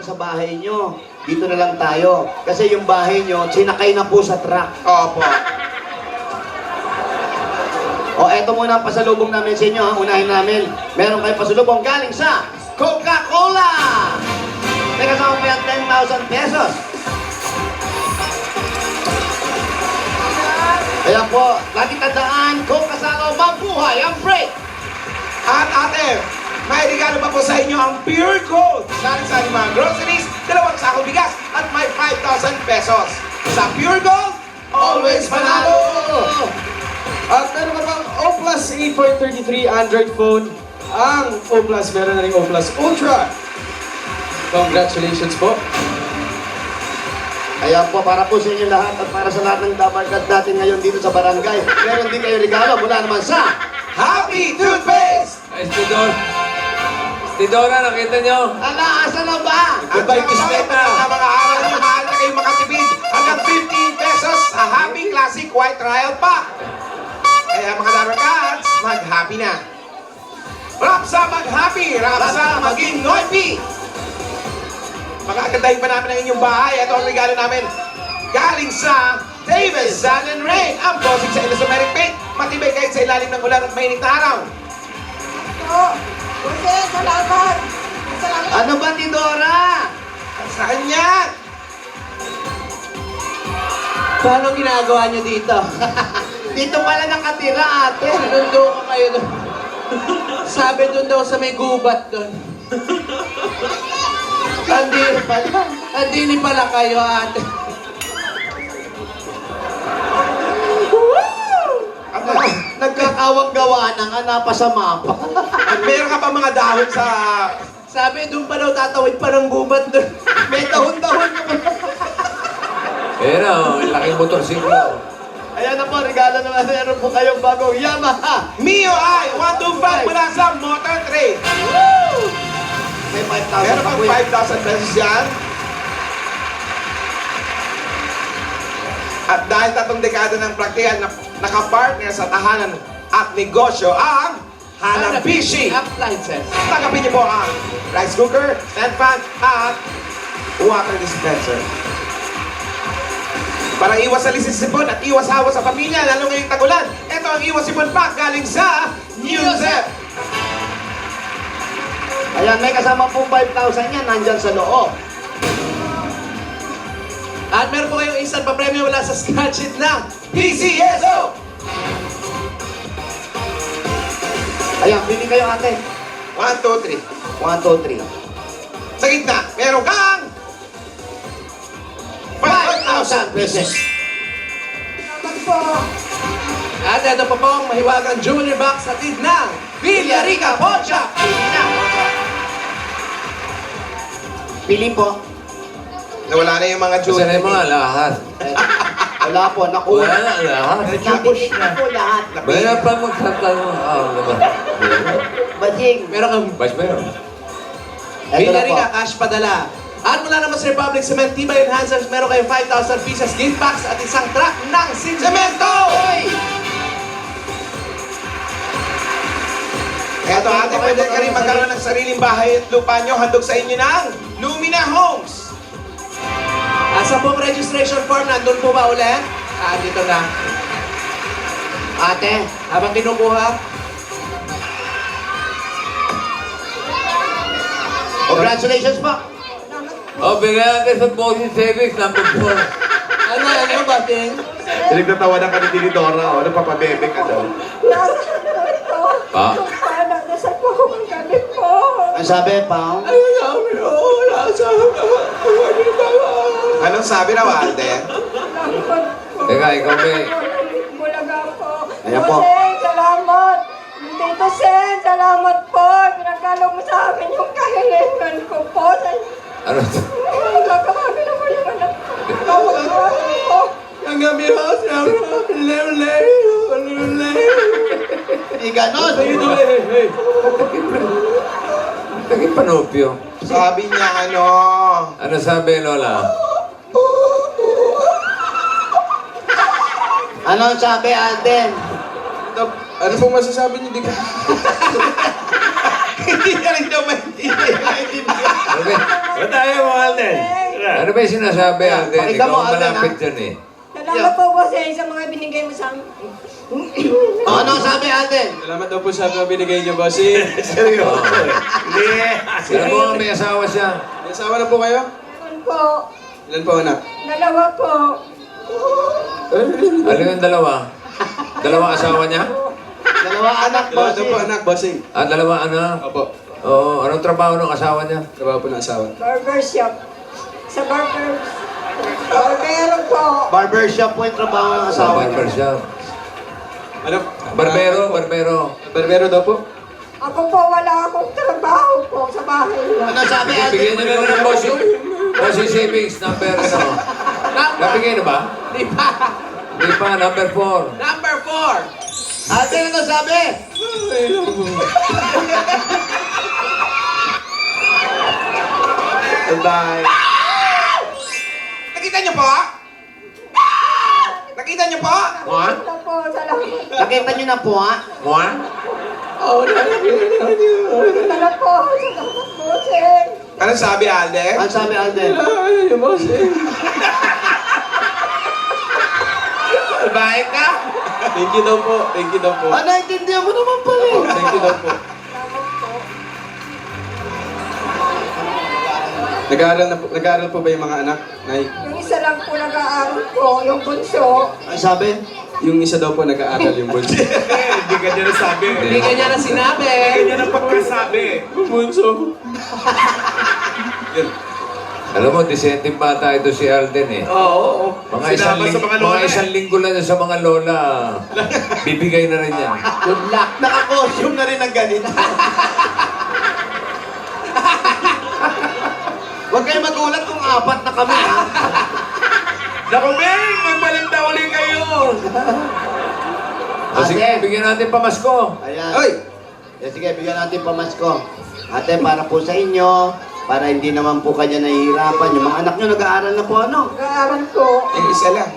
sa bahay nyo. Dito na lang tayo. Kasi yung bahay nyo, sinakay na po sa truck. Opo. O, eto muna ang pasalubong namin sa inyo, ha? Unahin namin. Meron kayong pasalubong galing sa Coca-Cola! May kasama pa yan 10,000 pesos. Kaya po, lagi tandaan, kung kasalo, mabuhay ang break! At ate, may regalo pa po sa inyo ang Pure Gold. Galing sa mga groceries, 2 sakong bigas at may 5,000 pesos. Sa Pure Gold, always panalo! At meron ka pang O Plus 8.33 Android phone. Ang O Plus, meron na rin O Plus Ultra. Congratulations po. Kaya po, para po sa inyo lahat at para sa lahat ng dabarkad natin ngayon dito sa barangay, meron din kayo regalo mula naman sa Happy Toothpaste! Ay, Tidora, nakita nyo? Ala, asa na ba? At Goodbye, sa mga Kismeta. sa mga araw nyo, mahal na kayo makatipid hanggang 15 pesos sa Happy Classic White Trial Pack. Kaya mga dabarkads, mag-happy na. Rap sa mag-happy, rap sa maging noipy. Magkakandahin pa namin ang inyong bahay. Ito ang regalo namin. Galing sa Davis Sun and Rain. Ang bosig sa Illusomatic Paint. Matibay kahit sa ilalim ng ulan at mainit na araw. Jose, salamat! Salamat! Ano ba, Tidora? Sa kanya. Paano ginagawa niyo dito? Dito pala nakatira, ate. Sinundo ko kayo doon. Sabi doon daw sa may gubat doon. Andini pala kayo, ate. Ano? Nagkakawang gawa ng napasama pa. At meron ka pa mga dahon sa... Sabi doon pa daw tatawid pa ng gubat doon. May dahon-dahon ka pa. Pero, laking motorsiklo. Ayan na po, regalo naman. Meron po kayong bagong Yamaha. Mio I 125 mula sa Motor Trade. May 5,000 Meron pang 5,000 pesos yan. At dahil 3 dekada ng praktikal na nakapartner sa tahanan at negosyo ang Hanabishi. Appliances. Tanggapin niyo po ang rice cooker, stand fan, at water dispenser. Para iwas sa lisisipon at iwas hawa sa pamilya, lalo ngayong tagulan, ito ang iwas sipon pack galing sa Newzep. Ayan, may kasama po 5,000 yan. Nandyan sa loob. At meron po kayong instant pa-premium mula sa Scratch It na. PCSO! Ayan, pili kayo, ate. 1, 2, 3. 1, 2, 3. Sa gitna, meron kang 5,000 pesos. Salamat po! At ito pa pong mahiwagang jewelry box sa tid ng Villarica Poncha. Pili po. Nawala na yung mga Kasi na jewelry. yung mga lahat. Wala po, nakuha. Wala na lahat. Nakinig na po lahat. Wala pa magtatanong. Diba? Bajing. Meron kang Bas ba yun? Ito na po. Villarica cash padala. At mula naman sa Republic Cement Tibay Enhancers, meron kayong 5,000 pieces gift packs at isang truck ng Semento! Eto ate, pwede ka rin magkaroon ng sariling bahay at lupa nyo. Handog sa inyo ng Lumina Homes. At sa buong registration form, nandun po ba ulit? Dito na. Ate, Habang kinukuha, congratulations po. O, bigyan natin sa Bossy Savings, number 4. ano ba, Ting? Pinagtatawanan ka ni Tinidora, o napapabebe ka daw. Salamat po! Pa? Sana nasal po ako ng gabi po! Ang sabi, Pao? Ayun namin, wala sa Anong sabi na, ate? Salamat po! Teka, ikaw ba eh? Bulaga po! Ayan po. Jose, salamat! Tito Sen, salamat po! Pinagkalo mo sa amin yung kahilingan ko po! Ano to? Gagawin na mo yung anak ko! Gagawin po! Ang gabi ho, lele. Hindi ganon. Naging panopyo. Sabi niya, ano? Ano sabi, Lola? Ano ang sabi, Alden? Ano pong masasabi niyo? Di ka? Hindi na rin daw maintindihan. Ba't tayo mo, Alden? Ano ba yung sinasabi, Alden? Pakinggan mo, Ikaw ang Alden, malapit ha? dyan eh. Salamat po kasi sa mga binigay mo sa amin. Ano sabi Alden? Salamat daw po sa mga binigay niyo, bossing. Seryoso eh. Hindi. Alam mo, may asawa siya. May asawa na po kayo? Meron po. Ilan po, anak? Dalawa po. Ano yung dalawa? Dalawang asawa niya? Dalawa anak, Dalawa daw po, bossing. anak, bossing. Ah, dalawa anak? Opo. Oo, anong trabaho ng asawa niya? Trabaho po ng asawa. Barber shop. Sa barber. Meron po. Barbershop po yung trabaho ng Sa asawa barber niya. shop. Ano? Barbero. Barbero daw po? Ako po, wala akong trabaho po sa bahay niya. Ano sabi Alden? Bigyan niyo na ng bossing savings number, ano? Nabigay na ba? Di ba? Di pa, number 4. Number 4. Alden, ano sabi? Bye. Nakita niyo po? Nakita niyo po? Mua? Ito po, salamat. Nakita niyo na po, ha? Mua? Salamat po. Salamat po, sir. Ano sabi, Alden? Ano sabi Alden? Ay, bossing. Bahay ka? Thank you daw po. Thank you daw po. Ah, naintindihan mo naman pala eh. Thank you daw po. Nag-aaral po ba yung mga anak? Nay, Yung isa lang po nag-aaral ko, yung bunso. Ano sabi? yung isa daw po nag-aaral yung bunso. Hindi ka niya nasabi. Hindi ka niya na sinabi. Hindi ka niya na pagkasabi. Bunso. Yun. Alam mo, disenteng bata ito si Alden eh. Oo. Mga isang linggo lang yan sa mga lola. Bibigay na rin yan. Good luck. Naka-costume na rin ng ganito. Huwag kayo magulat kung apat na kami, ha? Naku, Beng! Magbalik na ulit kayo! O sige, Ate. bigyan natin pamasko. Ayan. Ay! Sige, bigyan natin pamasko. Ate, para po sa inyo, para hindi naman po kanya nahihirapan. Yung mga anak nyo nag-aaral na po, ano? Nag-aaral ko. Yung isa lang.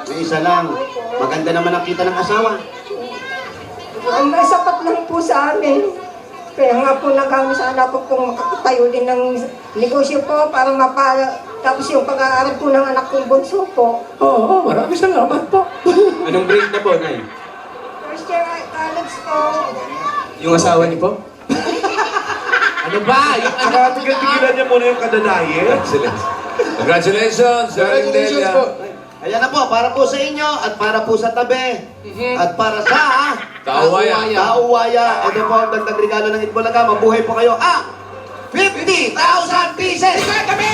May isa lang. Maganda naman ang kita ng asawa. Ang may sapat lang po sa amin. Kaya nga po nagano sa anak ko kung makakatayo din ng negosyo po para tapos yung pag-aaral po ng anak kong bunso po. Oo, maraming salamat po. Anong grade na po, Nay? First year at college po. Yung asawa niyo po? Ano ba? Yung anak tigilan niya muna yung kadadayin. Congratulations, Sir Congratulations Delia. po. Ayan na po, para po sa inyo at para po sa tabi. At para sa Kauwaya. Kauwaya. Ito po ang dagdag regalo ng Itbulaga. Mabuhay po kayo. 50,000 pieces! Ito yung tabi!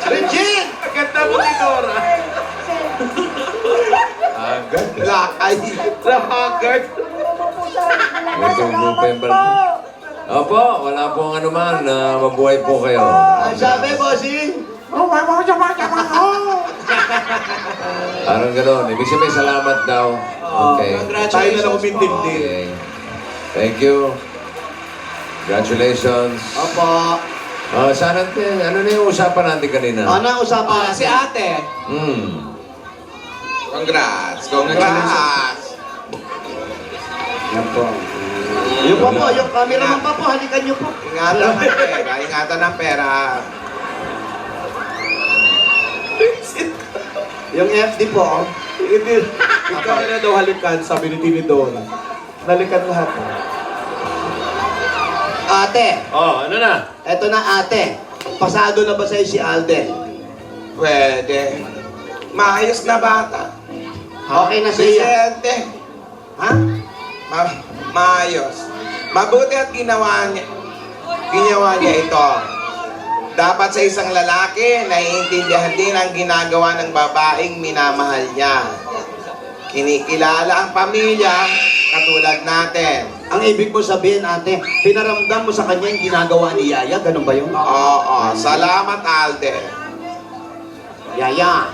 Regine! Ang ganda mo ni Dora. Agad. Lakay. Lahagard. Salamat po. Opo, wala pong anuman. Mabuhay po kayo. Ang sabi, bossing? Parang gano'n. Ibig sabihin, salamat daw. Okay. Tayo na lang umintindi. Okay. Thank you. Congratulations. Opo. Sana, ano na yung usapan natin kanina? Ano ang usapan? Si ate. Congrats. Yan po. Yung pa po, yung cameraman pa po, halikan niyo po. Ingatan ng pera. Ingatan ng pera. Yung FD po, oh. Ikaw na daw halikan, sabi ni Tini Dora. Halikan lahat. Ate, Ano na? eto na ate. Pasado na ba sa'yo si Alden? Pwede. Maayos na bata. Okay na siya. Decente. Ha? Maayos. Mabuti at ginawa niya ito. Dapat sa isang lalaki, naiintindihan din ang ginagawa ng babaeng minamahal niya. Kinikilala ang pamilya, katulad natin. Ang ibig mo sabihin, ate, pinaramdam mo sa kanya yung ginagawa ni Yaya, ganun ba yun? Oo, salamat Alden. Yaya.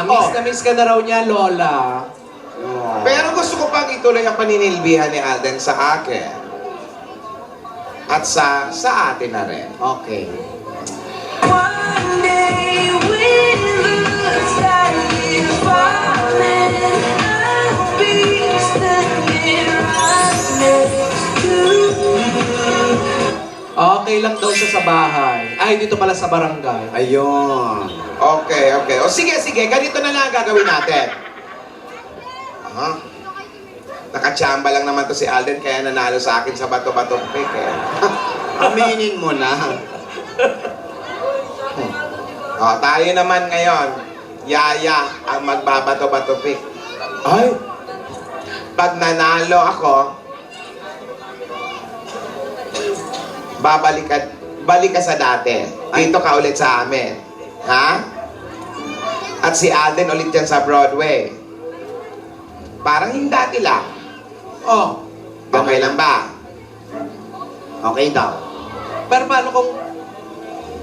Miss na miss ka na raw niya, Lola. Pero gusto ko pang ituloy ang paninilbihan ni Alden sa akin. At sa atin na rin. Okay. Wala standing falling. I'll be standing right next to you. Okay lang daw siya sa bahay. Ay, dito pala sa barangay. Ayun. Okay, okay. O sige, sige. Ganito na lang ang gagawin natin. Aha. Nakachamba lang naman to si Alden, kaya nanalo sa akin sa bato-bato pick. Eh. Aminin mo na. O, tayo naman ngayon. Yaya ang magbabato-bato pick. Ay, Pag nanalo ako, balik ka sa dati. Dito ka ulit sa amin. Ha? At si Alden ulit yan sa Broadway. Parang yung dati lang. Oh, Okay lang ba? Okay daw. pero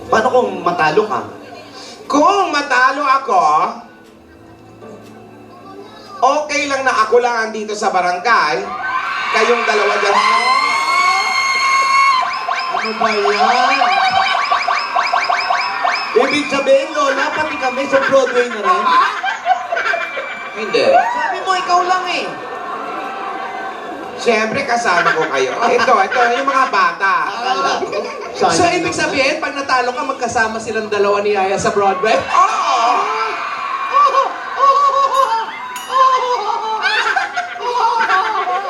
Paano kung matalo ka? Kung matalo ako, okay lang na ako lang andito sa barangay, kayong dalawa dyan. Ano ba yan? Ibig sabihin, Lola, pati kami sa Broadway na rin. Hindi. Sabi mo, ikaw lang eh. Siyempre, kasama ko kayo. Ito, yung mga bata. Akala ko. So, ibig sabihin, pag natalo ka, magkasama silang dalawa ni Yaya sa Broadway?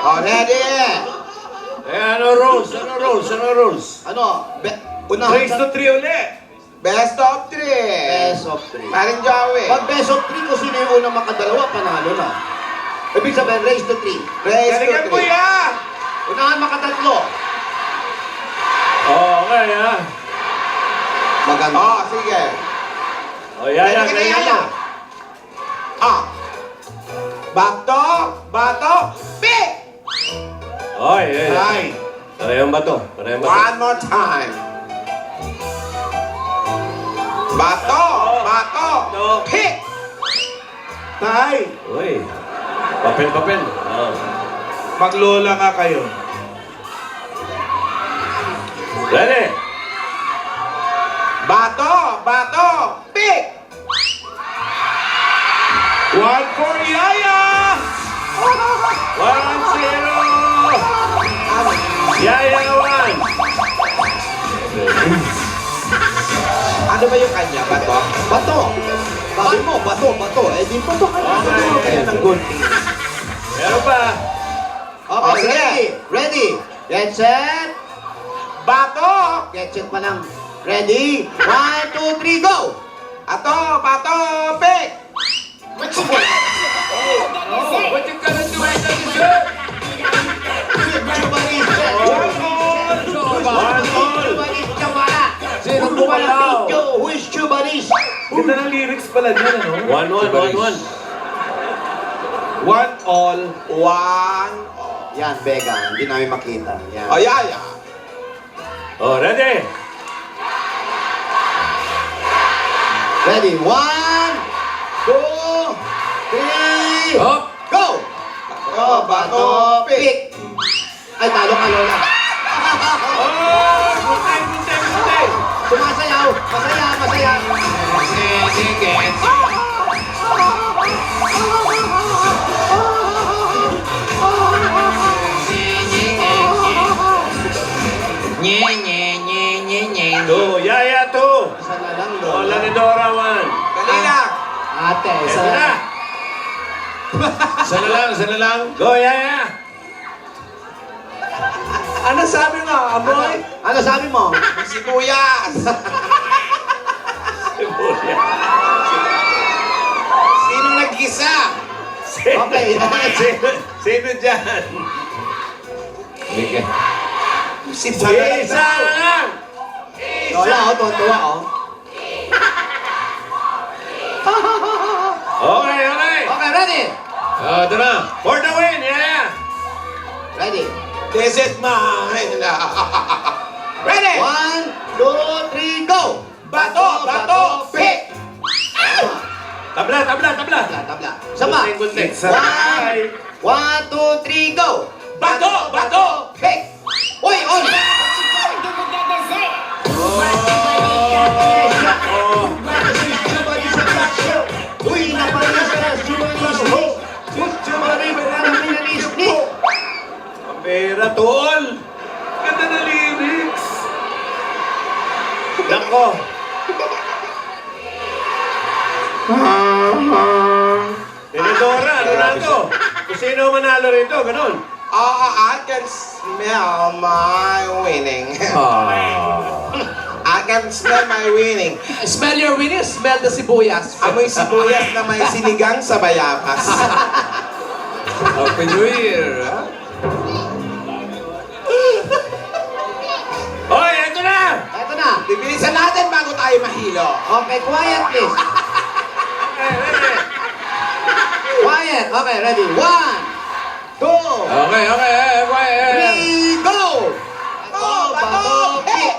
Oh, ready? Ano rules? Ano rules? Ano rules? Ano? Unahan Race to 3 ulit. Best of 3. Best of 3. Paring Joey. Pag best of 3, kung sino yung unang makadalawa, panalo na. Ibig sabihin, race to 3. Race to Galingan mo 3. yan! Unahan makatatlo. Okay, ha? Maganda. Oh, sige. O, yaya, Ready ka na, galingan Yaya? mo. Ah. Bato, pick! Oy, ay. Parehong bato. Parehong bato. One more time. Bato, pick! Tay, Uy. Papel. Oh. maglola nga kayo. Ready? Bato, pick! 1 for Yaya! 1-0! Yaya 1! Ano ba yung kanya? Bato? Bato. Sabi mo, bato. Eh, di bato ka na. Okay. Kaya ng gunting. Meron pa. Okay, Oh, sige. ready. Get set. Bato! Get set pa lang. Ready? 1, 2, 3, go! Bato, pick! Oh, what you gonna do with the dessert? One all. Sino bumalaw? Who is Chubanis? Ganda ng lyrics pala dyan, ano? 1-1. 1 all. One. Yan, Vega. Hindi namin makita. Yan. Oh, Yaya. Oh, ready? Ready? 1, 2, 3, Up! go! Bato, pick! Ay, talo ka, Lola. Oh! Buntay! Sumasayaw. Masaya. Two, Yaya 2. Isa na lang, Lola Lola. ni Dora 1. Dali na. Ate, Isa na. Isa na lang. Go, Yaya. ano sabi nga, amoy? Ano sabi mo? Sibuyas. Sinong nag-isa? Okay. Sino dyan? Mika. Sibuyas. Isa lang. Lola, tuwa, Okay. Okay, ready? Ito na. For the win, Yaya. Ready? This is mine. Ready? 1, 2, 3, go! Bato, pick! Tabla. Tabla. Sama. Gunting. 1, 2, 3, go! Bato, Pick! Uy, on! Oh. Uy, pera, tol. Ganda na lyrics. Nako. Tenedora, ano na to? Kung sino manalo rito, ganun. I can smell my winning. I can smell my winning. Smell your winning, smell the sibuyas. Amoy sibuyas na may sinigang sa bayabas. Happy New Year, ha? Hoy, eto na! Eto na. Bibilisan natin bago tayo mahilo. Okay, quiet please. Quiet. Okay, ready. 1, 2, Okay, quiet. 3, go! Bato, hit!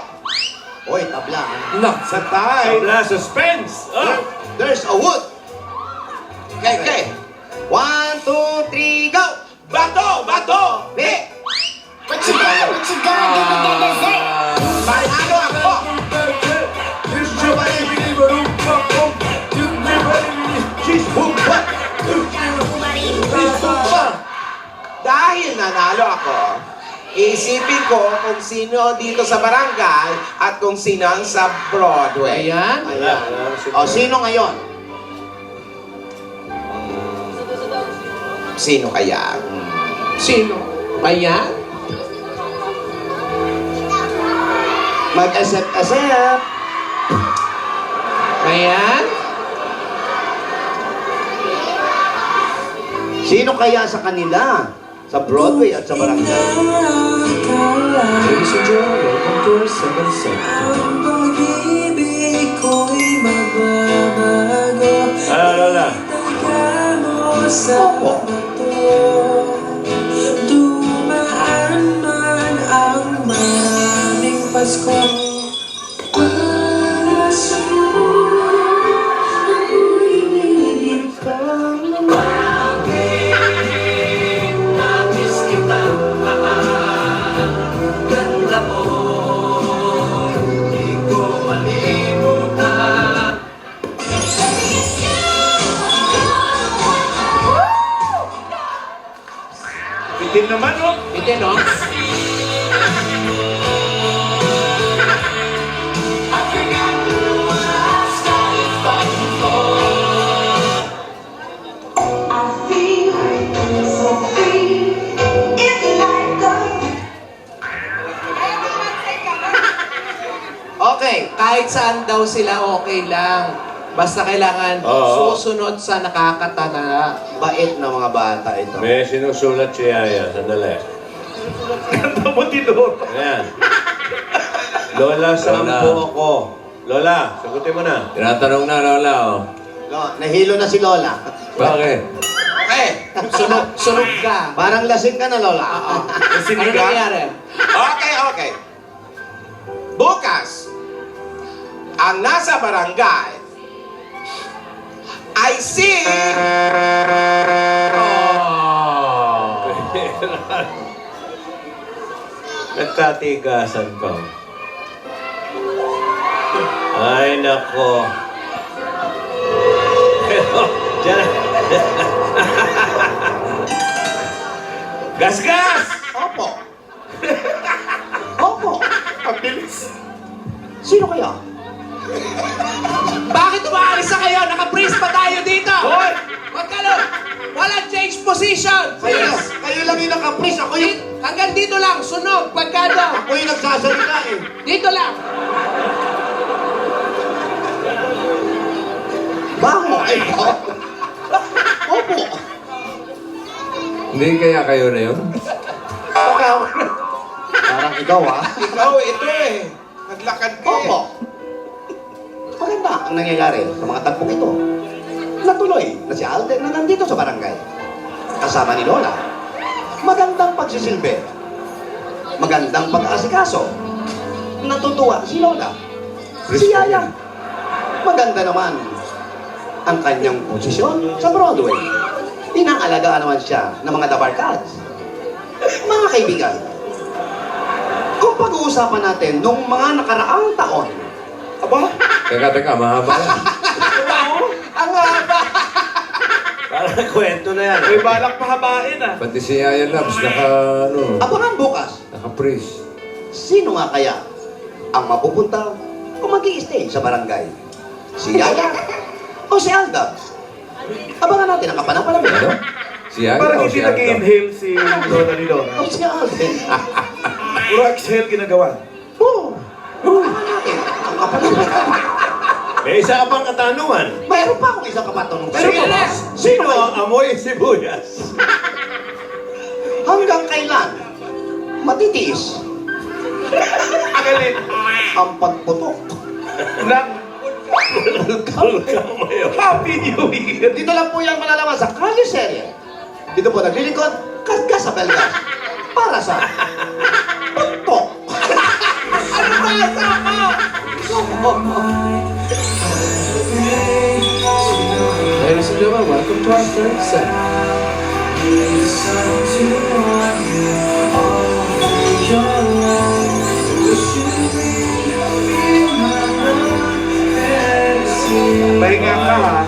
Hoy, tabla. Nak, Sa tayo. Tabla, suspense. Oh. There's a wood. Okay. 1, 2, 3, go! Bato, hit! What you got? What you got? Give me that dessert. Manalo ako! Dahil nanalo ako, iisipin ko kung sino dito sa barangay at kung sino ang sa Broadway. Ayan. Ayan. O, sino ngayon? Sino kaya? Sino? Ayan. Mag-asep-asep. Ayan. Sino kaya sa kanila? Sa Broadway at sa barangay? Ladies and gentlemen, welcome to our second segment. Ang pag-ibig ko'y magbabago. Lola. Itaga mo sa bato. Dumaan man ang maraming Pasko. Para sa'yo, ako'y nilipang Bitin naman, oh. Ito, no? Okay. Kahit saan daw sila okay lang. Basta kailangan Oo. susunod sa nakakatana. Bait na mga bata ito. may sinusulat si Yaya. Sandali. Ganda mo, Tidor. Ayan. Lola, saan po ako? Lola, sagutin mo na. Tinatanong na, Lola, oh. Nahilo na si Lola. Bakit? Okay. Sunog ka. Parang lasing ka na, Lola. Ano nangyari? Okay. Bukas, ang nasa barangay ay si... Oh. Nagkatigasan pa. Ay, nako. Diyan. Gas! Opo. Opo. Ang bilis. Sino kaya? Bakit umaalis na kayo? Naka-freeze pa tayo dito! Hoy! Huwag ka lang! Walang change position! Please! Kayo lang yung nakapris. Ako yung... Hanggang dito lang, sunog, pagkado! Ako yung nagsasalita eh. Dito lang! Bango. Ito. Opo. Hindi kaya kayo na yun? Parang ikaw ah. Ikaw, ito eh. Naglakad ka eh. Opo. Maganda ang nangyayari sa mga tagpong ito. Natuloy na si Alden na nandito sa barangay. Kasama ni Lola. Magandang pagsisilbi. Magandang pag-aasikaso. Natutuwa si Lola. Si Yaya. Maganda naman ang kanyang posisyon sa Broadway. Inaalagaan naman siya ng mga dabarkads. Mga kaibigan, kung pag-uusapan natin nung mga nakaraang taon, Aba? Teka, mahaba yan. Ang haba! Parang Kwento na yan. May balak pahabain ah. Pati si Yaya Labs, Abangan bukas, naka-freeze. sino nga kaya ang mapupunta o mag-i-stay sa barangay? Si Yaya o si Alda? Abangan natin ang kapanapanabik. Ano? Si Yaya Parang o hindi si Alda? nag-inhale si Lola ni Lola. O si Alden? Puro exhale ginagawa. Oo. Abangan natin ang kapanapanabik. May isa ka pang katanungan. Mayroon pa akong isang kapatanong. Sino ang amoy sibuyas? Hanggang kailan matitiis Galit. ang pagputok? Happy New Year! Dito lang po yan malalaman sa Kali Serye. Dito po naglilingkod, Kasga sa Belgas. Para sa pagputok. Ano ba ang Ladies and gentlemen, welcome to our third set. Pahinga ka ha.